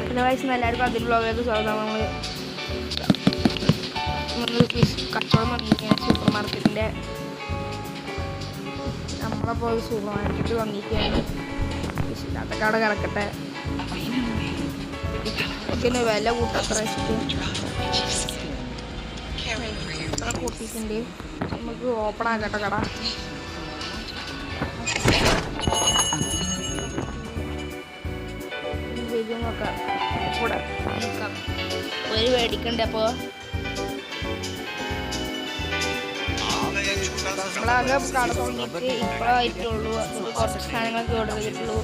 Hello guys, എല്ലാവർക്കും അതിൽ ബ്ലോഗിലേക്ക് സ്വാഗതം. നമ്മൾ കച്ചവടം വന്നിരിക്കുകയാണ് സൂപ്പർ മാർക്കറ്റിൻ്റെ. നമ്മളപ്പോൾ സൂപ്പർ മാർക്കറ്റ് വന്നിരിക്കുകയാണ്. അതൊക്കെ അവിടെ കിടക്കട്ടെ. ഇതിന് വില കൂട്ടത്ര കൂട്ടിയിട്ടുണ്ട്. നമുക്ക് ഓപ്പൺ ആക്കട്ടെ കട. നോക്കാം കൂടെ നോക്കാം. ഒരു മേടിക്കണ്ടേ. അപ്പോൾ നമ്മളാകെ കട തുടങ്ങിയിട്ട് ഇപ്പോഴായിട്ടുള്ളൂ. കുറച്ച് സാധനങ്ങളൊക്കെ ഓർഡർ ചെയ്തിട്ടുള്ളൂ.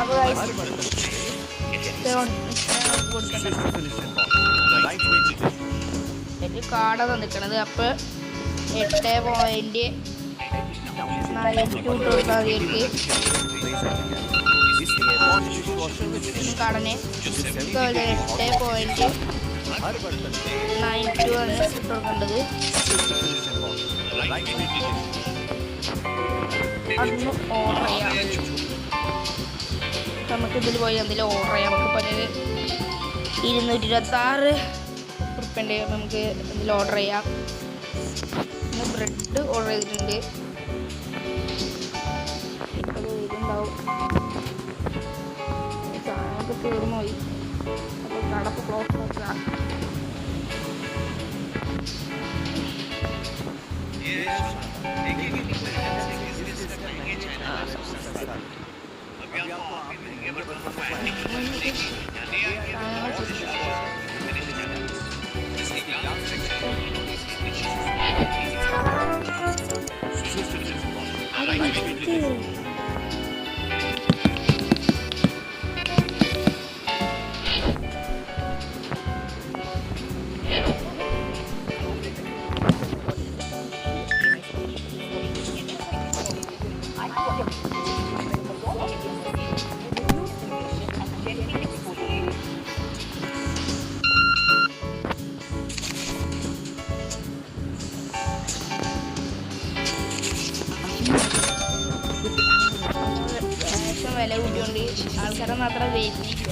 അപ്പോൾ ഒരു കാട തന്നിക്കണത്. അപ്പോൾ 8.4 കൊടുത്താൽ കടന് 8.92 ആണ് ഇട്ട് കൊടുക്കേണ്ടത്. അതൊന്ന് ഓർഡർ ചെയ്യാം. നമുക്കിതിൽ പോയി എന്തെങ്കിലും ഓർഡർ ചെയ്യാം. നമുക്കിപ്പോൾ 226 ഉറുപ്പ്യൻ്റെ നമുക്ക് ഇതിൽ ഓർഡർ ചെയ്യാം. ബ്രെഡ് ഓർഡർ ചെയ്തിട്ടുണ്ട്. അത് വരുന്നുണ്ടാവും. സാധനമൊക്കെ തീർന്നു പോയി. അപ്പോൾ കടപ്പ് ക്ലോസ് ആക്കുക. വില കൂട്ടിയോണ്ട് ആൾക്കാരെ മാത്രം വരുന്നില്ല.